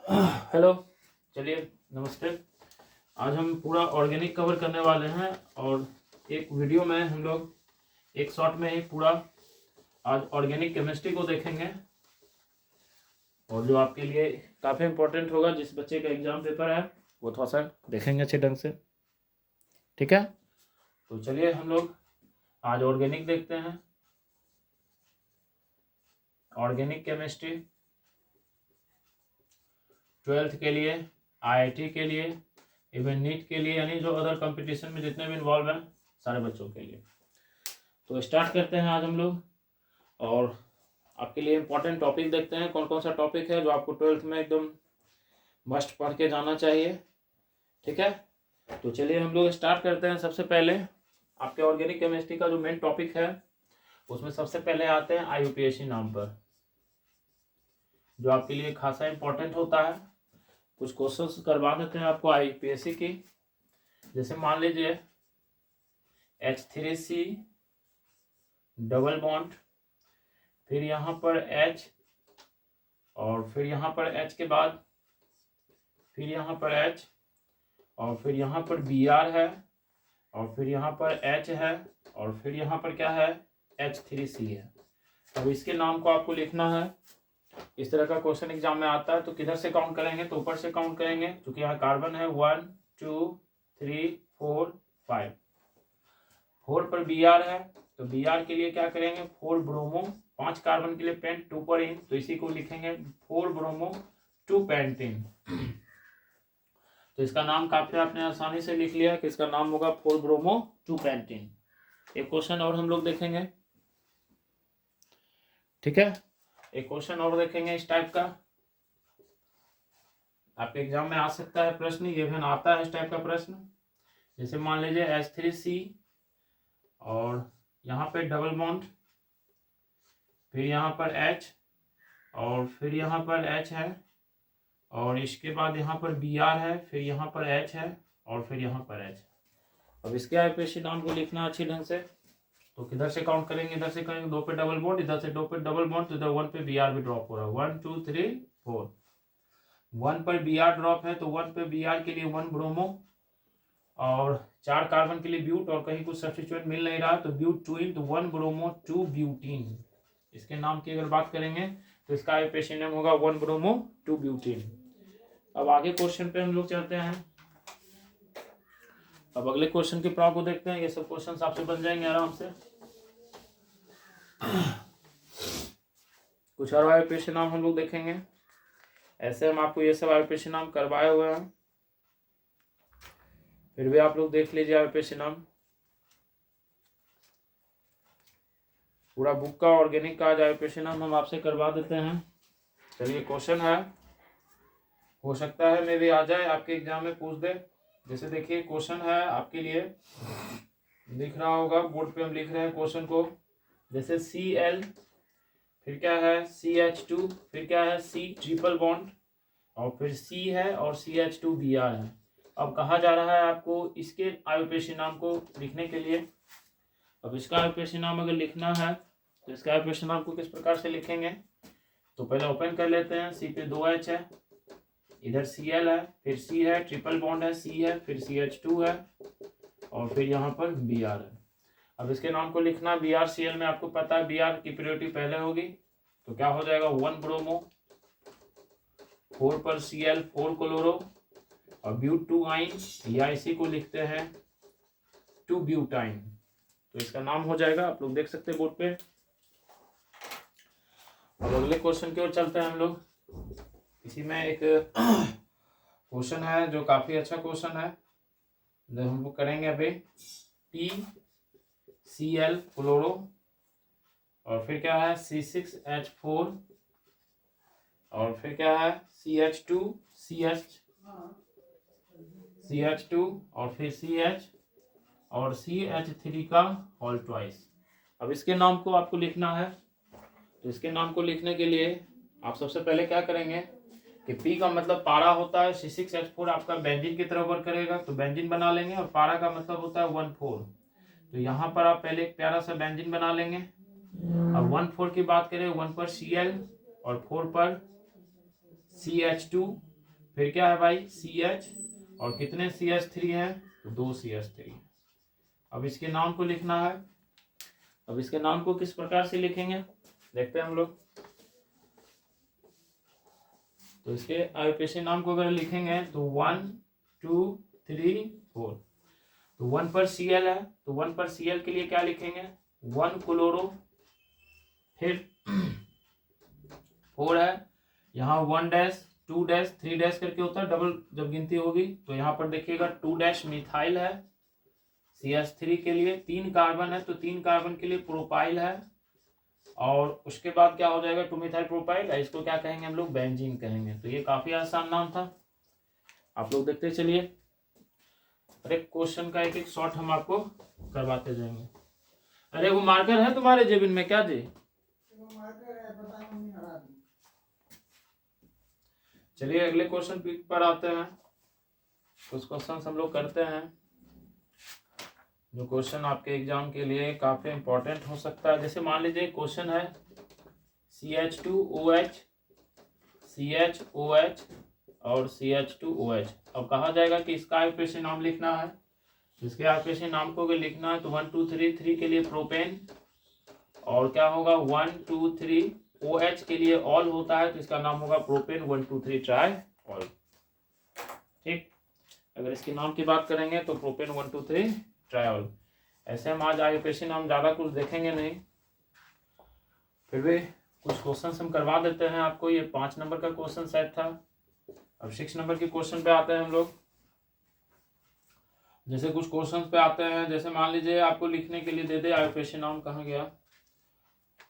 Hello, चलिए नमस्ते। आज हम पूरा ऑर्गेनिक कवर करने वाले हैं और एक वीडियो में हम लोग एक शॉट में ही पूरा आज ऑर्गेनिक केमिस्ट्री को देखेंगे और जो आपके लिए काफ़ी इम्पोर्टेंट होगा, जिस बच्चे का एग्जाम पेपर है वो थोड़ा सा देखेंगे अच्छे ढंग से। ठीक है, तो चलिए हम लोग आज ऑर्गेनिक देखते हैं। ऑर्गेनिक केमिस्ट्री 12th के लिए, IIT के लिए, इवन नीट के लिए, यानी जो अदर कंपटीशन में जितने भी इन्वॉल्व हैं सारे बच्चों के लिए। तो स्टार्ट करते हैं आज हम लोग और आपके लिए इम्पोर्टेंट टॉपिक देखते हैं। कौन कौन सा टॉपिक है जो आपको 12th में एकदम मस्ट पढ़ के जाना चाहिए। ठीक है, तो चलिए हम लोग स्टार्ट करते हैं। सबसे पहले आपके ऑर्गेनिक केमिस्ट्री का जो मेन टॉपिक है उसमें सबसे पहले आते हैं IUPAC नाम पर, जो आपके लिए खासा इम्पोर्टेंट होता है। कुछ क्वेश्चंस करवा देते हैं आपको IUPAC की। जैसे मान लीजिए H3C डबल बॉन्ड, फिर यहाँ पर H और फिर यहाँ पर H के बाद फिर यहाँ पर H और फिर यहाँ पर Br है और फिर यहाँ पर H है और फिर यहाँ पर क्या है, H3C है। अब इसके नाम को आपको लिखना है। इस तरह का क्वेश्चन एग्जाम में आता है तो किधर से काउंट करेंगे, तो ऊपर से काउंट करेंगे, क्योंकि यहाँ कार्बन है 1 2 3 4 5। 4 पर Br है तो Br के लिए क्या करेंगे, 4 ब्रोमो, 5 कार्बन के लिए पेंट, 2 पर इन, तो इसी को लिखेंगे 4 ब्रोमो 2 पेंटिन। तो इसका नाम काफी आपने आसानी से लिख लिया कि इसका नाम होगा 4 ब्रोमो 2 पेंटिन। एक क्वेश्चन और हम लोग देखेंगे। ठीक है, एक क्वेश्चन और देखेंगे इस टाइप का। आपके एग्जाम में आ सकता है प्रश्न, ये भी आता है इस टाइप का प्रश्न। जैसे मान लीजिए H3C और यहाँ पे डबल बॉन्ड, फिर यहाँ पर H और फिर यहाँ पर H है और इसके बाद यहाँ पर Br है, फिर यहाँ पर H है और फिर यहाँ पर H। अब इसके IUPAC नाम को लिखना अच्छी ढंग से। तो किधर से काउंट करेंगे, इधर से करेंगे 2 पे डबल बॉन्ड, इधर से 2 पे डबल बॉन्ड, तो इधर 1 पे Br भी ड्रॉप हो रहा है। 1 2 3 4, 1 पर Br ड्रॉप है तो 1 पे Br के लिए 1 ब्रोमो और 4 कार्बन के लिए ब्यूट, और कहीं कुछ सब्स्टिट्यूएंट मिल नहीं रहा तो ब्यूट 2 इन, तो 1 ब्रोमो 2 ब्यूटीन। इसके नाम की अगर बात करेंगे तो इसका IUPAC नाम होगा 1 ब्रोमो 2 ब्यूटीन। अब आगे क्वेश्चन पे हम लोग चलते हैं। अब अगले क्वेश्चन के प्रॉब्लम को देखते हैं। ये सब क्वेश्चन आपसे बन जाएंगे आराम से। कुछ और IUPAC नाम हम लोग देखेंगे। ऐसे हम आपको ये सब IUPAC नाम करवाए हुए हैं, फिर भी आप लोग देख लीजिए IUPAC नाम। पूरा बुक का ऑर्गेनिक का आज IUPAC नाम हम आपसे करवा देते हैं। चलिए क्वेश्चन है, हो सकता है मे भी आ जाए आपके एग्जाम में पूछ दे। जैसे देखिए क्वेश्चन है आपके लिए, लिख रहा होगा बोर्ड पे, हम लिख रहे हैं क्वेश्चन को। जैसे Cl, फिर क्या है CH2, फिर क्या है C ट्रिपल बॉन्ड और फिर C है और CH2Br है। अब कहा जा रहा है आपको इसके IUPAC नाम को लिखने के लिए। अब इसका IUPAC नाम अगर लिखना है तो इसका IUPAC नाम को किस प्रकार से लिखेंगे, तो पहले ओपन कर लेते हैं। C पे 2H है, इधर Cl है, फिर C है, ट्रिपल बॉन्ड है, C है, फिर CH2 है और फिर यहाँ पर Br है। अब इसके नाम को लिखना BrCl में, आपको पता है Br की प्योरिटी पहले होगी, तो क्या हो जाएगा 1 ब्रोमो, 4 पर Cl 4 क्लोरो और ब्यूट 2 आइन, या इसी को लिखते हैं 2 ब्यूटाइन। तो इसका नाम हो जाएगा, आप लोग देख सकते हैं बोर्ड पे। अब अगले क्वेश्चन की ओर चलते हैं हम लोग। इसी में एक क्वेश्चन है जो काफी अच्छा क्वेश्चन है, जो हम लोग करेंगे अभी। PCl क्लोरो और फिर क्या है C6H4 और फिर क्या है CH2 और फिर CH और CH3 का होल ट्वाइस। अब इसके नाम को आपको लिखना है। तो इसके नाम को लिखने के लिए आप सबसे पहले क्या करेंगे कि P का मतलब पारा होता है, C6H4 आपका बेंजीन की तरफ वर्क करेगा तो बेंजीन बना लेंगे, और पारा का मतलब होता है 1,4। तो यहाँ पर आप पहले एक प्यारा सा बेंजीन बना लेंगे। अब 1,4 की बात करें, 1 पर Cl और 4 पर CH2 फिर क्या है भाई CH, और कितने CH3 हैं, तो 2 CH3। अब इसके नाम को लिखना है। अब इसके नाम को किस प्रकार से लिखेंगे देखते हैं हम लोग। तो इसके आईयूपीएसी नाम को अगर लिखेंगे तो 1 2 3 4। तो 1 पर Cl है, तो 1 पर Cl के लिए क्या लिखेंगे, 1 क्लोरो, फिर 4 है, यहाँ 1 डैश 2 डैश 3 डैश करके होता है डबल जब गिनती होगी। तो यहाँ पर देखिएगा 2 डैश मिथाइल है, CH3 के लिए 3 कार्बन है, तो 3 कार्बन के लिए प्रोपाइल है, और उसके बाद क्या हो जाएगा 2 मिथाइल प्रोपाइल है, इसको क्या कहेंगे हम लोग, बेंजीन कहेंगे। तो ये काफी आसान नाम था, आप लोग देखते चलिए। अरे क्वेश्चन का एक एक शॉर्ट हम आपको करवाते जाएंगे। अरे वो मार्कर है तुम्हारे जेबिन में क्या जी? चलिए अगले क्वेश्चन पर आते हैं। कुछ क्वेश्चन हम लोग करते हैं जो क्वेश्चन आपके एग्जाम के लिए काफी इंपॉर्टेंट हो सकता है। जैसे मान लीजिए क्वेश्चन है CH2OH, CHOH और CH2OH। अब कहा जाएगा कि इसका आईयूपीएसी नाम लिखना है। इसके आईयूपीएसी नाम को अगर लिखना है तो 1 2 3 3 के लिए प्रोपेन, और क्या होगा 1 2 3 OH के लिए ऑल होता है, तो इसका नाम होगा प्रोपेन 1 2 3 ट्राई ऑल। ठीक, अगर इसके नाम की बात करेंगे तो प्रोपेन 1 2 3 ट्राई। ऐसे हम आज आईयूपीएसी नाम ज़्यादा कुछ देखेंगे नहीं, फिर भी कुछ क्वेश्चन हम करवा देते हैं आपको। ये 5 नंबर का क्वेश्चन सेट था। अब 6 नंबर के क्वेश्चन पे आते हैं हम लोग। जैसे कुछ क्वेश्चन पे आते हैं, जैसे मान लीजिए आपको लिखने के लिए दे दे आईयूपीएसी नाम कहाँ गया,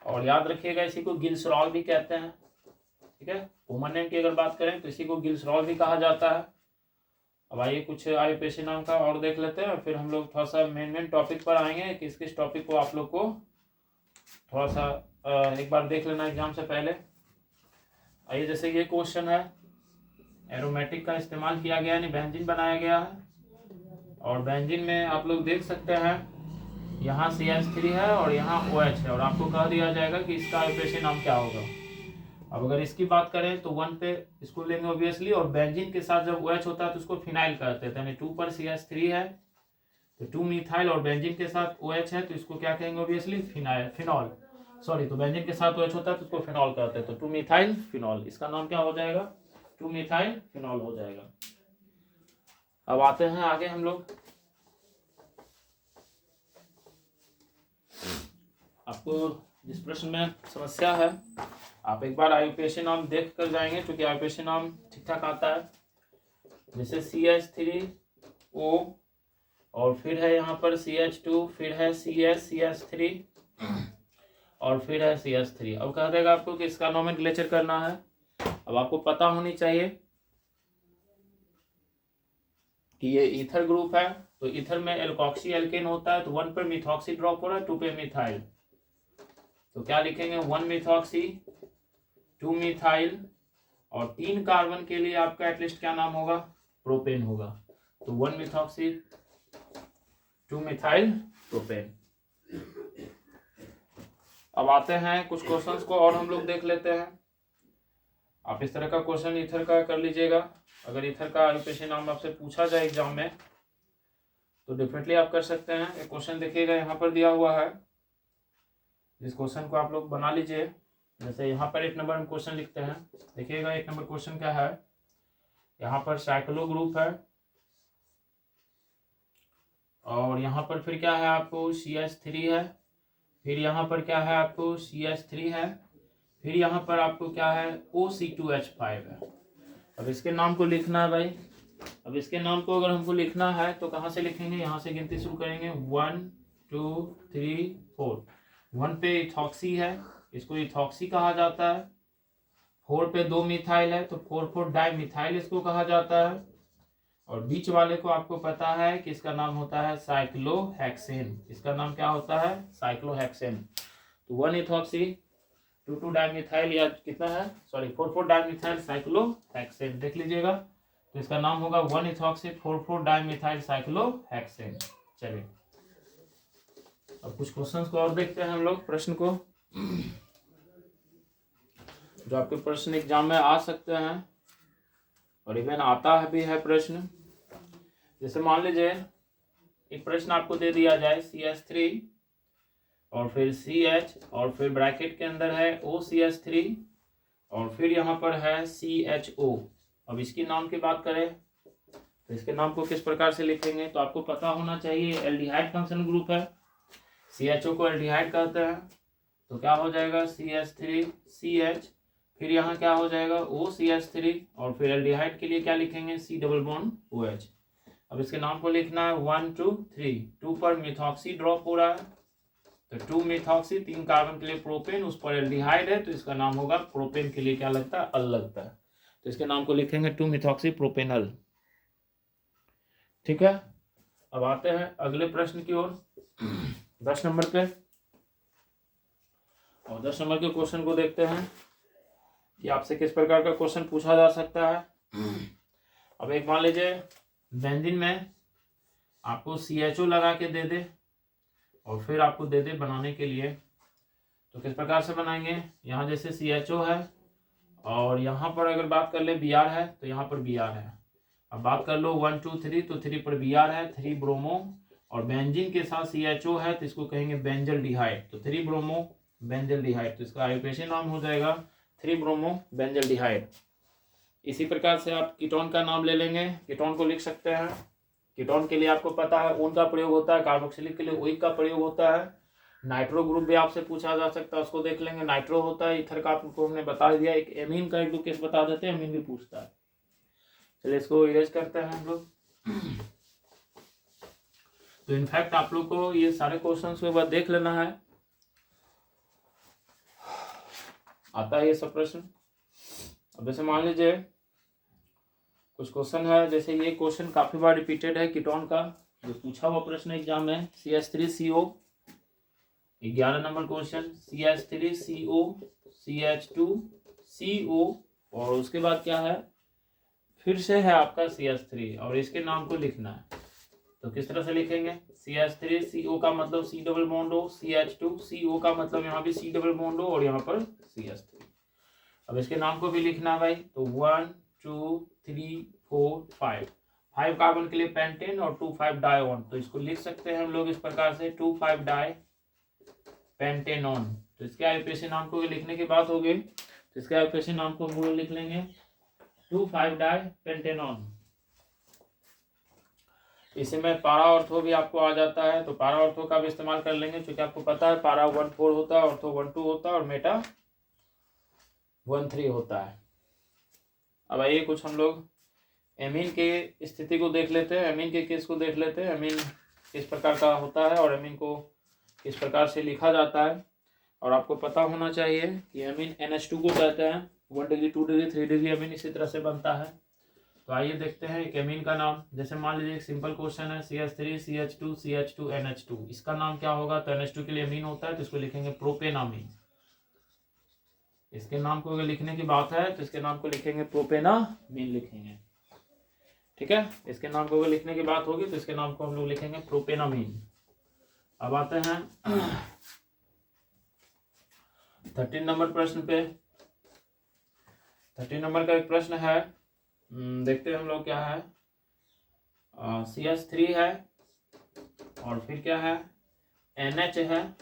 और याद रखिएगा इसी को गिल्सरॉल भी कहते हैं। ठीक है, कॉमन नेम की अगर बात करें तो इसी को गिल्सरॉल भी कहा जाता है। अब आइए कुछ आईयूपीएसी नाम का और देख लेते हैं, फिर हम लोग थोड़ा सा मेन टॉपिक पर आएंगे। किस किस टॉपिक को आप लोग को थोड़ा सा एक बार देख लेना एग्जाम से पहले। आइए जैसे ये क्वेश्चन है, एरोमेटिक का इस्तेमाल किया गया, यानी बेंजीन बनाया गया है, और बेंजीन में आप लोग देख सकते हैं यहाँ CH3 है और यहाँ OH है, और आपको कह दिया जाएगा कि इसका आईयूपीएसी नाम क्या होगा। अब अगर इसकी बात करें तो 1 पे इसको लेंगे ऑब्वियसली, और बेंजीन के साथ जब OH होता है तो उसको फिनाइल कहते हैं, यानी 2 पर CH3 है तो 2 मिथाइल, और बेंजीन के साथ OH है तो इसको क्या कहेंगे ऑब्वियसली, फिनॉल। सॉरी, तो बेंजीन के साथ OH होता है तो उसको फिनॉल कहते हैं, तो 2 मिथाइल फिनॉल, इसका नाम क्या हो जाएगा, 2 मिथाइल फिनॉल हो जाएगा। अब आते हैं आगे हम लोग। आपको जिस प्रश्न में समस्या है आप एक बार आईयूपीएसी नाम देख कर जाएंगे, क्योंकि आईयूपीएसी नाम ठीक ठाक आता है। जैसे CH3O, और फिर है यहाँ पर CH2, फिर है CH3, और फिर है CH3। अब कह देगा आपको कि इसका नोमेनक्लेचर करना है। अब आपको पता होनी चाहिए कि ये ईथर ग्रुप है, तो ईथर में एल्कोक्सी एल्केन होता है, तो 1 पर मिथॉक्सी ड्रॉप हो रहा है, 2 पे मिथाइल, तो क्या लिखेंगे 1 मिथॉक्सी 2 मिथाइल, और 3 कार्बन के लिए आपका एटलीस्ट क्या नाम होगा, प्रोपेन होगा, तो 1 मिथॉक्सी 2 मिथाइल प्रोपेन। अब आते हैं कुछ क्वेश्चंस को और हम लोग देख लेते हैं। आप इस तरह का क्वेश्चन ईथर का कर लीजिएगा। अगर ईथर का आईयूपीएसी नाम आपसे पूछा जाए एग्जाम में तो डेफिनेटली आप कर सकते हैं। एक क्वेश्चन देखिएगा यहाँ पर दिया हुआ है, इस क्वेश्चन को आप लोग बना लीजिए। जैसे यहाँ पर 1 नंबर में क्वेश्चन लिखते हैं, देखिएगा 1 नंबर क्वेश्चन क्या है। यहाँ पर साइक्लो ग्रुप है, और यहाँ पर फिर क्या है आपको CH3 है, फिर यहाँ पर क्या है आपको CH3 है, फिर यहाँ पर आपको क्या है OC2H5 है। अब इसके नाम को लिखना है भाई। अब इसके नाम को अगर हमको लिखना है तो कहाँ से लिखेंगे, यहाँ से गिनती शुरू करेंगे 1 2 3 4। 1 पे इथॉक्सी है, इसको इथॉक्सी कहा जाता है। 4 पे 2 मिथाइल है तो 4 डाई मिथाइल इसको कहा जाता है, और बीच वाले को आपको पता है कि इसका नाम होता है साइक्लोहेक्सेन। इसका नाम क्या होता है, साइक्लोहेक्सेन। तो 1 इथॉक्सी 2 डाइमिथाइल, या कितना है, सॉरी 4 डाइमिथाइल साइक्लोहेक्सेन, देख लीजिएगा। तो इसका नाम होगा 1 इथॉक्सी 4 डाइमिथाइल साइक्लोहेक्सेन। चलिए अब कुछ क्वेश्चंस को और देखते हैं हम लोग, प्रश्न को जो आपके प्रश्न एग्जाम में आ सकते हैं। और इवन आता है भी है प्रश्न। जैसे मान लीजिए एक प्रश्न आपको दे दिया जाए CH3 और फिर CH और फिर ब्रैकेट के अंदर है OCH3 और फिर यहाँ पर है CHO। अब इसकी नाम की बात करें तो इसके नाम को किस प्रकार से लिखेंगे, तो आपको पता होना चाहिए एल्डिहाइड फंक्शन ग्रुप है, CHO को एल्डिहाइड कहते हैं, तो क्या हो जाएगा CH3CH, फिर यहाँ क्या हो जाएगा OCH3 और फिर एल्डिहाइड के लिए क्या लिखेंगे C डबल बॉन्ड OH। अब इसके नाम को लिखना है 1 2 3, 2 पर मिथॉक्सी ड्रॉप हो रहा है तो 2 मिथॉक्सी, 3 कार्बन के लिए प्रोपेन, उस पर एल्डिहाइड है तो इसका नाम होगा प्रोपेन के लिए क्या लगता है अल लगता है, तो इसके नाम को लिखेंगे 2 मिथॉक्सी प्रोपेनल। ठीक है, अब आते हैं अगले प्रश्न की ओर 10 नंबर पे, और 10 नंबर के क्वेश्चन को देखते हैं कि आपसे किस प्रकार का क्वेश्चन पूछा जा सकता है। अब एक मान लीजिए बेंजीन में आपको CHO लगा के दे दे और फिर आपको दे दे बनाने के लिए, तो किस प्रकार से बनाएंगे। यहाँ जैसे CHO है और यहाँ पर अगर बात कर ले Br है तो यहाँ पर Br है। अब बात कर लो 1 2 3 तो 3 पर Br है, 3 ब्रोमो, और बेंजीन के साथ CHO है तो इसको कहेंगे बेंजल डिहाइड, तो 3 ब्रोमो बेंजल डिहाइड, तो इसका आईयूपीएसी नाम हो जाएगा 3 ब्रोमो बेंजल डिहाइड। इसी प्रकार से आप कीटोन का नाम ले लेंगे, कीटोन को लिख सकते हैं। कीटोन के लिए आपको पता है ऊन का प्रयोग होता है, कार्बोक्सिलिक के लिए ओइक का प्रयोग होता है, नाइट्रो ग्रुप भी आपसे पूछा जा सकता है, उसको देख लेंगे, नाइट्रो होता है, इथर का आपको हमने बता दिया, एक एमीन का एक दो केस बता देते हैं, एमीन भी पूछता है। चलिए इसको इरेज करते हैं हम लोग। तो इनफैक्ट आप लोग को ये सारे क्वेश्चन के बाद देख लेना है, आता है ये सब प्रश्न। अब जैसे मान लीजिए कुछ क्वेश्चन है, जैसे ये क्वेश्चन काफी बार रिपीटेड है कीटोन का, जो पूछा हुआ प्रश्न एग्जाम में, CH3CO 11 number question, CH3CO CH2CO, और उसके बाद क्या है फिर से है आपका CH3 और इसके नाम को लिखना है, तो किस तरह से लिखेंगे। CH3CO का मतलब C double bond O, CH2CO का मतलब यहाँ भी C डबल बॉन्ड O और यहाँ पर CH3। अब इसके नाम को भी लिखना है भाई, तो 1 2 3 4 5 कार्बन के लिए पेंटेन और 2 5 डायोन, तो इसको लिख सकते हैं हम लोग इस प्रकार से 2 5 डाई पेंटेनॉन। तो इसके आईयूपीएसी नाम को लिखने की बात होगी, तो इसके आईयूपीएसी नाम को हम लोग लिख लेंगे 2 5 डाई पेंटेनॉन। इसी में पारा ऑर्थो भी आपको आ जाता है, तो पारा ऑर्थो का भी इस्तेमाल कर लेंगे, क्योंकि आपको पता है पारा 1 4 होता है, ऑर्थो 1 2 होता है और मेटा 1 3 होता है। अब आइए कुछ हम लोग एमीन के स्थिति को देख लेते हैं, एमीन के केस को देख लेते हैं, एमीन किस प्रकार का होता है और एमीन को किस प्रकार से लिखा जाता है। और आपको पता होना चाहिए कि एमीन NH2 को कहते हैं, 1 डिग्री 2 डिग्री 3 डिग्री एमीन इसी तरह से बनता है। तो आइए देखते हैं एक एमीन का नाम। जैसे मान लीजिए एक सिंपल क्वेश्चन है, CH3 CH2 CH2 NH2, इसका नाम क्या होगा, तो NH2 के लिए एमीन होता है तो इसको लिखेंगे प्रोपेनामीन। इसके नाम को अगर लिखने की बात है तो इसके नाम को लिखेंगे प्रोपेनामीन लिखेंगे। ठीक है, इसके नाम को अगर लिखने की बात होगी तो इसके नाम को हम लोग लिखेंगे प्रोपेनामीन। अब आते हैं 13 नंबर प्रश्न पे। 13 नंबर का एक प्रश्न है, देखते हैं हम लोग क्या है। CH3 है और फिर क्या है NH है,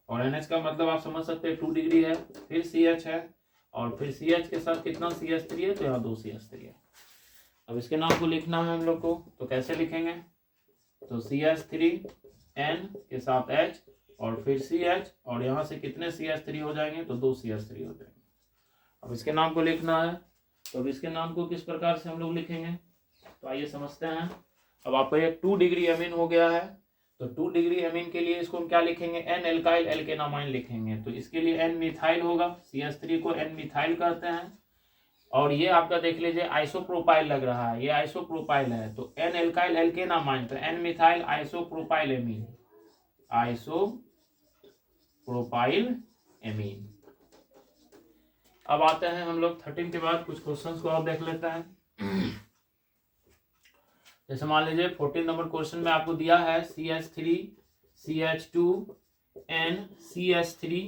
और NH का मतलब आप समझ सकते हैं 2 डिग्री है, फिर CH है और फिर CH के साथ कितना CH3 है, तो यहाँ 2 CH3 है। अब इसके नाम को लिखना है हम लोग को, तो कैसे लिखेंगे, तो CH3N के साथ H और फिर CH और यहाँ से कितने CH3 हो जाएंगे, तो 2 CH3 हो जाएंगे। अब इसके नाम को लिखना है, तो अब इसके नाम को किस प्रकार से हम लोग लिखेंगे, तो आइए समझते हैं। अब आपका ये 2 डिग्री एमीन हो गया है, तो 2 डिग्री एमीन के लिए इसको हम क्या लिखेंगे, N एल्काइल एल्केनामाइन लिखेंगे, तो इसके लिए N मिथाइल होगा, CH3 को N मिथाइल कहते हैं। और ये आपका देख लीजिए आइसोप्रोपाइल लग रहा है, ये आइसोप्रोपाइल है, तो N एल्काइल एल्केनामाइन, तो N methyl isopropyl amine, isopropyl amine. अब आते हैं हम लोग 13 के बाद कुछ क्वेश्चंस को और देख लेते हैं। जैसे मान लीजिए 14 नंबर क्वेश्चन में आपको दिया है CH3 CH2 N CH3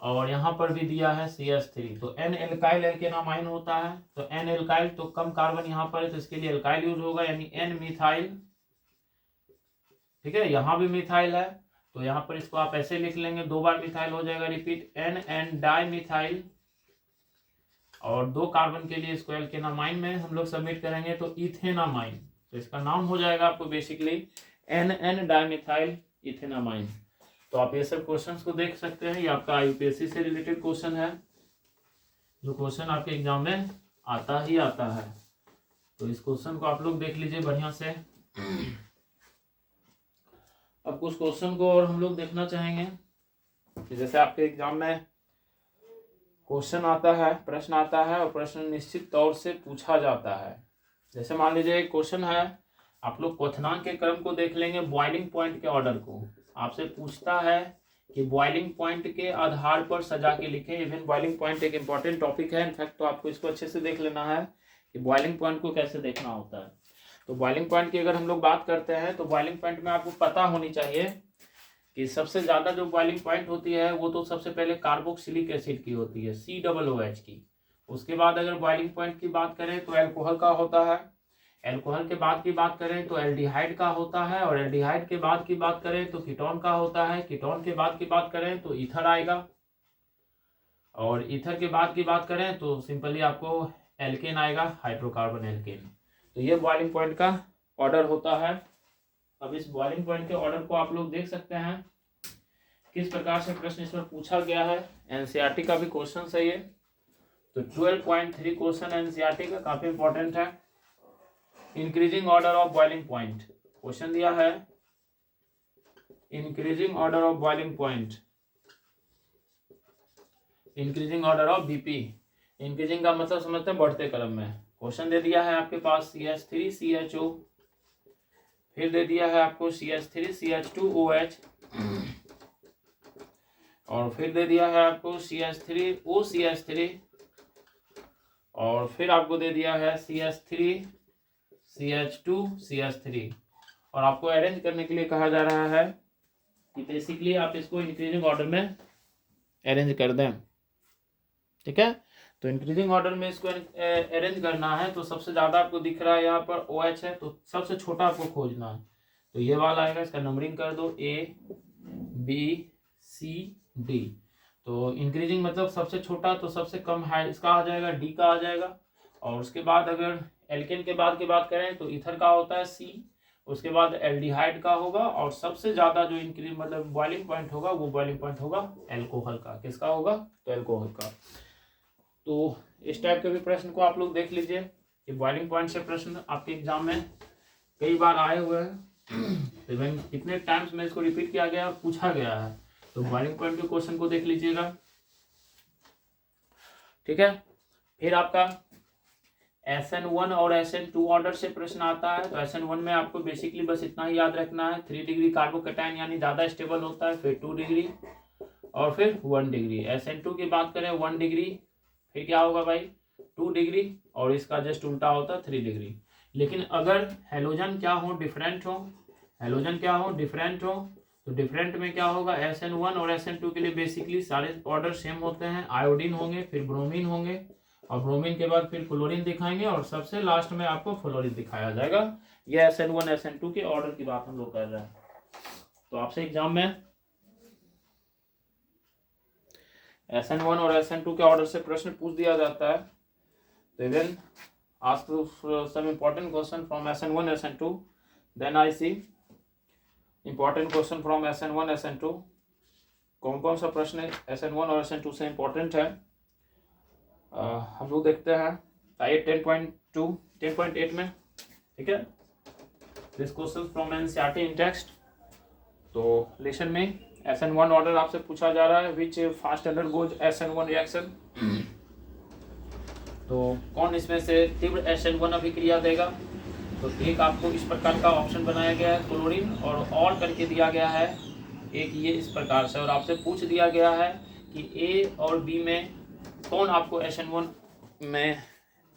और यहाँ पर भी दिया है CH3। तो N एल्काइल एल्केन अमाइन होता है, तो N एल्काइल तो कम कार्बन यहाँ पर है, तो इसके लिए एल्काइल यूज होगा, यानी N मिथाइल। ठीक है, यहाँ भी मिथाइल है, तो यहाँ पर इसको आप ऐसे लिख लेंगे, 2 बार मिथाइल हो जाएगा, रिपीट N डाई मिथाइल। और 2 कार्बन के लिए इसको एल्केनामाइन में हम लोग सबमिट करेंगे, तो इथेनामाइन। तो इसका नाम हो जाएगा आपको बेसिकली NN डाइमिथाइल इथेनामाइन। तो आप ये सब क्वेश्चंस को देख सकते हैं, ये आपका यूपीएससी से रिलेटेड क्वेश्चन है, जो क्वेश्चन आपके एग्जाम में आता ही आता है। तो इस क्वेश्चन को आप लोग देख लीजिए बढ़िया से। अब कुछ क्वेश्चन को और हम लोग देखना चाहेंगे कि जैसे आपके एग्जाम में क्वेश्चन आता है, प्रश्न आता है, और प्रश्न निश्चित तौर से पूछा जाता है। जैसे मान लीजिए एक क्वेश्चन है, आप लोग क्वथनांक के क्रम को देख लेंगे, बॉइलिंग पॉइंट के ऑर्डर को आपसे पूछता है कि बॉइलिंग पॉइंट के आधार पर सजा के लिखें। इवन बॉइलिंग पॉइंट एक इंपॉर्टेंट टॉपिक है इनफैक्ट, तो आपको इसको अच्छे से देख लेना है कि बॉइलिंग पॉइंट को कैसे देखना होता है। तो बॉइलिंग पॉइंट की अगर हम लोग बात करते हैं, तो बॉइलिंग पॉइंट में आपको पता होनी चाहिए कि सबसे ज्यादा जो बॉइलिंग पॉइंट होती है वो तो सबसे पहले कार्बोक्सिलिक एसिड की होती है, COOH की। उसके बाद अगर बॉइलिंग पॉइंट की बात करें तो अल्कोहल का होता है। अल्कोहल के बाद की बात करें तो एल्डिहाइड का होता है, और एल्डिहाइड के बाद की बात करें तो कीटोन का होता है। कीटोन के बाद की बात करें तो ईथर आएगा, और ईथर के बाद की बात करें तो सिंपली आपको एल्केन आएगा, हाइड्रोकार्बन एल्केन। तो ये बॉइलिंग पॉइंट का ऑर्डर होता है। अब इस बॉइलिंग पॉइंट के ऑर्डर को आप लोग देख सकते हैं किस प्रकार से प्रश्न इस पर पूछा गया है। एनसीईआरटी का भी क्वेश्चन है ये, तो 12.3 क्वेश्चन एनसीईआरटी का काफी इंपॉर्टेंट है। Increasing order of boiling point question दिया है, increasing order of boiling point, increasing order of BP. Increasing का मतलब समझते हैं बढ़ते क्रम में। क्वेश्चन दे दिया है आपके पास CH3CHO, फिर दे दिया है आपको CH3CH2OH, और फिर दे दिया है आपको CH3OCH3, और फिर आपको दे दिया है CH3CH2CH3। और आपको अरेंज करने के लिए कहा जा रहा है कि बेसिकली आप इसको इंक्रीजिंग ऑर्डर में अरेंज कर दें। ठीक है, तो इंक्रीजिंग ऑर्डर में इसको अरेंज करना है। तो सबसे ज्यादा आपको दिख रहा है यहाँ पर OH है, तो सबसे छोटा आपको खोजना है। तो ये वाला आएगा, इसका नंबरिंग कर दो ABCD। तो इंक्रीजिंग मतलब सबसे छोटा, तो सबसे कम है इसका आ जाएगा, D का आ जाएगा। और उसके बाद अगर एल्केन के बाद की बात करें तो ईथर का होता है C, उसके बाद एल्डिहाइड का होगा, और सबसे ज्यादा जो इंक्रीज मतलब बॉइलिंग पॉइंट होगा वो बॉइलिंग पॉइंट होगा एल्कोहल का। किसका होगा? तो एल्कोहल का। तो इस टाइप के भी प्रश्न को आप लोग देख लीजिए कि बॉइलिंग पॉइंट से प्रश्न आपके एग्जाम में कई बार आए हुए हैं। तो कितने टाइम्स में इसको रिपीट किया गया, पूछा गया है। तो बॉइलिंग पॉइंट के क्वेश्चन को देख लीजिएगा। ठीक है, फिर आपका SN1 और SN2 ऑर्डर से प्रश्न आता है। तो SN1 में आपको बेसिकली बस इतना ही याद रखना है, 3 डिग्री कार्बोकैटायन यानी ज्यादा स्टेबल होता है, फिर 2 डिग्री, और फिर 1 डिग्री। SN2 की बात करें 1 डिग्री, फिर क्या होगा भाई 2 डिग्री, और इसका जस्ट उल्टा होता है 3 डिग्री। लेकिन अगर हेलोजन क्या हो, डिफरेंट हो, हेलोजन क्या हो, डिफरेंट हो, तो डिफरेंट में क्या होगा, SN1 और SN2 के लिए बेसिकली सारे ऑर्डर सेम होते हैं। आयोडीन होंगे, फिर ब्रोमीन होंगे, और ब्रोमीन के बाद फिर क्लोरीन दिखाएंगे, और सबसे लास्ट में आपको फ्लोरीन दिखाया जाएगा। ये SN1 SN2 के ऑर्डर की बात हम लोग कर रहे हैं। तो आपसे एग्जाम में SN1 और SN2 के ऑर्डर से प्रश्न पूछ दिया जाता है। तो even ask some important question from SN1 SN2, then I see important question from SN1 SN2। कौन कौन सा प्रश्न SN1 और SN2 से इंपॉर्टेंट है हम लोग देखते हैं। आइए 10.2 10.8 में, ठीक है, this question from NCERT in text. तो लेसन में SN1 ऑर्डर आपसे पूछा जा रहा है, विच फास्ट अंडरगोज SN1 रिएक्शन। तो कौन इसमें से तीव्र SN1 अभिक्रिया देगा। तो एक आपको इस प्रकार का ऑप्शन बनाया गया है क्लोरीन, और करके दिया गया है एक ये इस प्रकार से, और आपसे पूछ दिया गया है कि A और B में कौन आपको SN1 में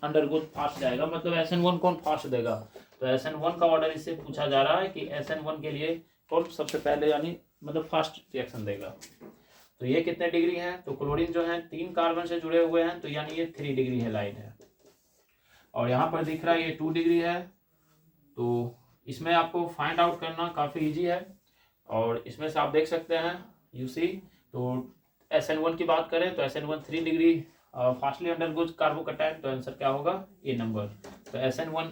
अंडरगो फास्ट जाएगा, मतलब SN1 कौन फास्ट देगा। तो SN1 का ऑर्डर इससे पूछा जा रहा है कि SN1 के लिए कौन सबसे पहले यानी मतलब फास्ट रिएक्शन देगा। तो ये कितने डिग्री है, तो क्लोरीन जो है 3 कार्बन से जुड़े हुए हैं, तो यानी ये 3 डिग्री हैलाइड है। और यहाँ पर दिख रहा है ये 2 डिग्री है। तो इसमें आपको फाइंड आउट करना काफ़ी इजी है। और इसमें से आप देख सकते हैं यूसी, तो SN1 की बात करें तो SN1 3 degree fastly undergoes carbocation, तो आंसर क्या होगा, ए नंबर। तो SN1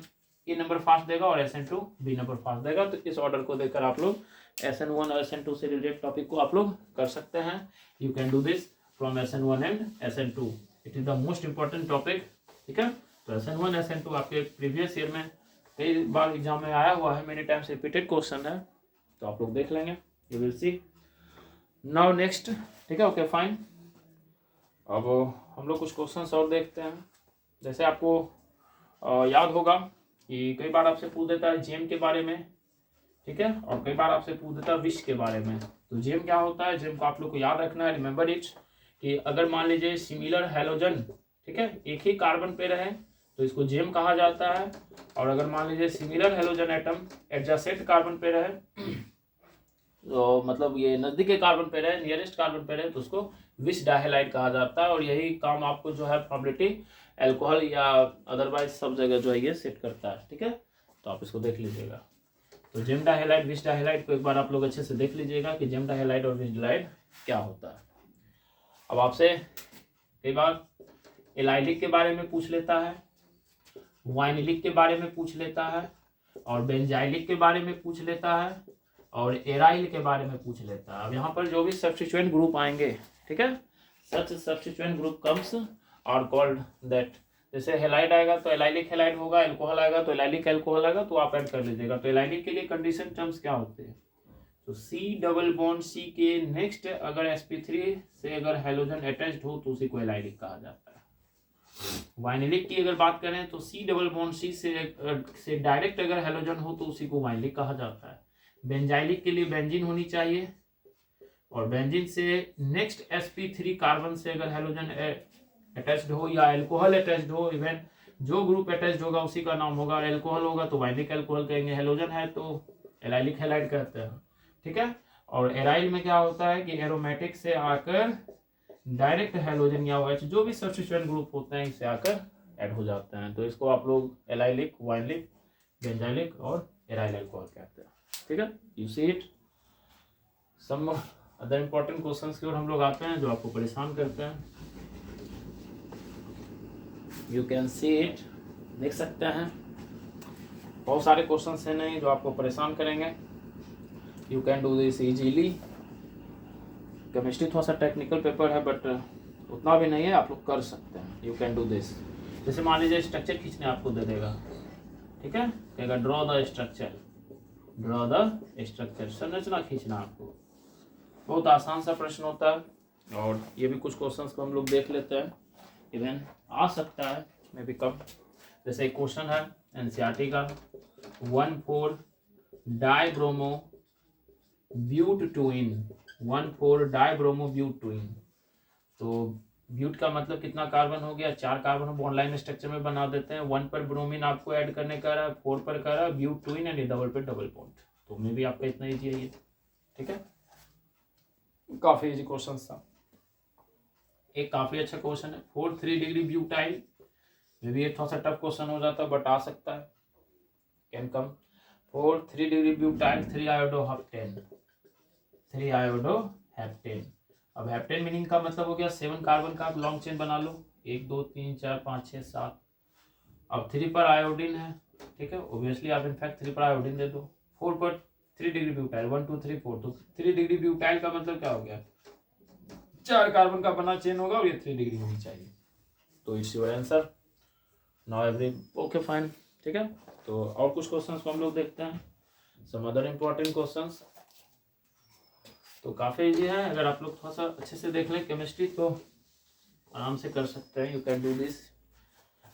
ए नंबर फास्ट देगा और SN2 बी नंबर फास्ट देगा। तो इस ऑर्डर को देकर आप लोग SN1 और SN2 से रिलेटेड टॉपिक को आप लोग कर सकते हैं। You can do this from SN1 and SN2, it is the most important topic. ठीक है, तो SN1 SN2 आपके प्रीवियस ईयर में कई बार एग्जाम में आया हुआ है, मेनी टाइम्स रिपीटेड क्वेश्चन है, तो आप लोग देख लेंगे, you will see. Now next, ठीक है, ओके फाइन। अब हम लोग कुछ क्वेश्चंस और देखते हैं। जैसे आपको याद होगा कि कई बार आपसे पूछ देता है जेम के बारे में, ठीक है, और कई बार आपसे पूछ देता है विश के बारे में। तो जेम क्या होता है, जेम को आप लोग को याद रखना है, रिमेंबर इट, कि अगर मान लीजिए सिमिलर हैलोजन, ठीक है, एक ही कार्बन पे रहे तो इसको जेम कहा जाता है। और अगर मान लीजिए similar halogen atom adjacent carbon पे रहे, तो मतलब ये नजदीक के कार्बन पे रहे, नियरेस्ट कार्बन पे रहे, तो उसको विश डाइहैलाइड कहा जाता है। और यही काम आपको जो है प्रोबेबिलिटी अल्कोहल या अदरवाइज सब जगह जो है ये सेट करता है। ठीक है, तो आप इसको देख लीजिएगा। तो जेम डाइहैलाइड विश डाइहैलाइड को एक बार आप लोग अच्छे से देख लीजिएगा कि जेम डाइहैलाइड और विश डाइहैलाइड क्या होता है। अब आपसे कई बार एलाइलिक के बारे में पूछ लेता है, वाइनिलिक के बारे में पूछ लेता है, और बेंजाइलिक के बारे में पूछ लेता है, और एराइल के बारे में पूछ लेता है। अब यहाँ पर जो भी सब्स्टिट्यूएंट ग्रुप आएंगे, ठीक है, such substituent group comes are called that. जैसे हेलाइड आएगा तो एलाइलिक हेलाइड होगा, एल्कोहल आएगा तो एलाइलिक एल्कोहल आएगा, तो आप ऐड कर लीजिएगा। तो एलाइलिक के लिए कंडीशन टर्म्स क्या होते हैं, तो C डबल बॉन्ड C के नेक्स्ट अगर sp3 से अगर हेलोजन अटैच्ड हो तो उसी को एलाइलिक कहा जाता है। वाइनिलिक की अगर बात करें तो C डबल बॉन्ड C से डायरेक्ट अगर हेलोजन हो तो उसी को वाइनिलिक कहा जाता है। बेंजाइलिक के लिए बेंजीन होनी चाहिए, और बेंजीन से नेक्स्ट sp3 कार्बन से अगर हेलोजन अटैच्ड हो या अल्कोहल अटैच्ड हो, इवन जो ग्रुप अटैच्ड होगा उसी का नाम होगा। और अल्कोहल होगा तो वाइनिलिक अल्कोहल कहेंगे, हेलोजन है तो एलाइलिक हैलाइड कहते हैं। ठीक है, और एराइल में क्या होता है कि एरोमेटिक से आकर डायरेक्ट हेलोजन या OH जो भी सब्स्टिट्यूएंट ग्रुप होते हैं इससे आकर ऐड हो जाते हैं। तो इसको आप लोग एलाइलिक, वाइनिलिक, बेंजाइलिक और एराइल अल्कोहल कहते हैं। ठीक है, you see it. Some other important questions की ओर हम लोग आते हैं जो आपको परेशान करते हैं। यू कैन सी इट, देख सकते हैं, बहुत सारे क्वेश्चंस हैं नहीं जो आपको परेशान करेंगे। You can do this easily. Chemistry थोड़ा सा टेक्निकल पेपर है बट उतना भी नहीं है, आप लोग कर सकते हैं। You can do this. जैसे मान लीजिए स्ट्रक्चर खींचने आपको दे देगा, ठीक है, कहेगा draw the structure, draw the structure, संरचना खींचना आपको। बहुत आसान सा प्रश्न होता है, और ये भी कुछ क्वेश्चंस को हम लोग देख लेते हैं, इवन आ सकता है मे बी कम। जैसे एक क्वेश्चन है एनसीईआरटी का, 1,4 डाइब्रोमो ब्यूट टूइन, 1,4 डाइब्रोमो ब्यूट टूइन। तो ब्यूट का मतलब कितना कार्बन हो गया, 4 कार्बन बॉन्ड लाइन स्ट्रक्चर में बना देते हैं। 1 पर ब्रोमीन आपको ऐड करने का रहा है, 4 पर कर रहा है ब्यूट टूइन एंड डबल पे डबल बॉन्ड। तो मे भी आपका इतना ईजी है ये। ठीक है, काफी इजी क्वेश्चन था, एक काफी अच्छा क्वेश्चन है। 4,3 डिग्री ब्यूटाइल, मे भी ये थोड़ा सा टफ क्वेश्चन हो जाता है बट आ सकता है, can come. 4,3 degree butyl 3 iodo heptane, 3 iodo heptane. अब हेप्टेन मीनिंग का मतलब हो गया 7 कार्बन का आप लॉन्ग चेन बना लो, 1 2 3 4 5 6 7। अब 3 पर आयोडीन है, ठीक है, ऑब्वियसली आप इनफैक्ट 3 पर आयोडीन दे दो। 4 पर 3 डिग्री ब्यूटाइल, 1 2 3 4, तो 3 डिग्री ब्यूटाइल का मतलब क्या हो गया, 4 कार्बन का बना चेन होगा और ये 3 डिग्री होनी चाहिए। तो it's your answer now every, okay fine. ठीक है, तो और कुछ क्वेश्चंस को हम लोग देखते हैं, सम अदर इंपॉर्टेंट क्वेश्चंस। तो काफ़ी इजी है, अगर आप लोग थोड़ा सा अच्छे से देख लें केमिस्ट्री तो आराम से कर सकते हैं। यू कैन डू दिस,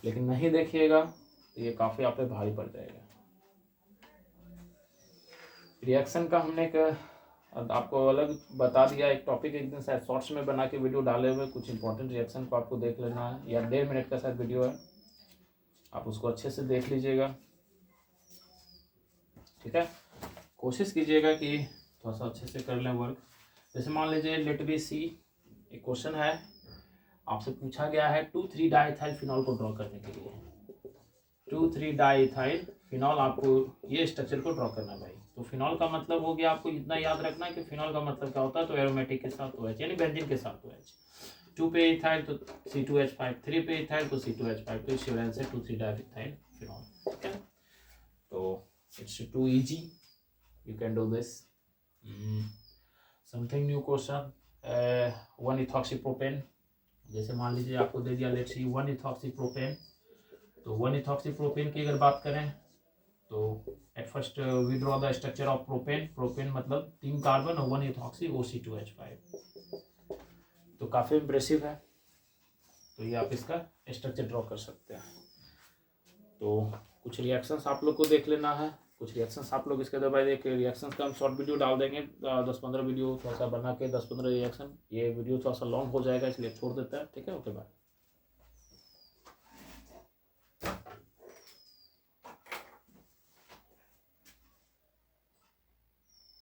लेकिन नहीं देखिएगा तो ये काफ़ी आप पे भारी पड़ जाएगा। रिएक्शन का हमने आपको अलग बता दिया, एक टॉपिक एक दिन शायद शॉर्ट्स में बना के वीडियो डाले हुए, कुछ इंपॉर्टेंट रिएक्शन को आपको देख लेना है, या 1.5 मिनट का शायद वीडियो है, आप उसको अच्छे से देख लीजिएगा। ठीक है, कोशिश कीजिएगा कि थोड़ा सा अच्छे से कर लें वर्क। जैसे मान लीजिए लेट बी सी, एक क्वेश्चन है, आपसे पूछा गया है 2,3 डाइथाइल फिनॉल को ड्रॉ करने के लिए। 2,3 डाइथाइल फिनॉल, आपको ये स्ट्रक्चर को ड्रॉ करना है भाई। तो फिनॉल का मतलब हो गया, आपको इतना याद रखना है कि फिनॉल का मतलब क्या होता है, तो एरोमेटिक के साथ OH, यानी बेंजीन के साथ OH। 2 पे इथाइल तो C2H5, 3 पे इथाइल तो C2H5, तो इस वजह से 2,3 डाइथाइल फिनॉल। ठीक है, तो it's too easy, you can do this. Something new question, 1 ethoxypropane. जैसे मान लीजिए आपको दे दिया लेट्स सी 1 इथॉक्सीप्रोपेन, तो 1 इथॉक्सीप्रोपेन की अगर बात करें तो at first we draw the structure of propane. Propane मतलब 3 कार्बन और 1 इथॉक्सी OC2H5, तो काफ़ी इम्प्रेसिव है। तो ये आप इसका स्ट्रक्चर ड्रॉ कर सकते हैं। तो कुछ रिएक्शंस आप लोग को देख लेना है, कुछ रिएक्शंस आप लोग इसके दबाई देख, रिएक्शंस का हम शॉर्ट वीडियो डाल देंगे, 10-15 वीडियो थोड़ा सा बना के 10-15 रिएक्शन। ये वीडियो थोड़ा सा लॉन्ग हो जाएगा इसलिए छोड़ देता है। ठीक है, ओके बाय।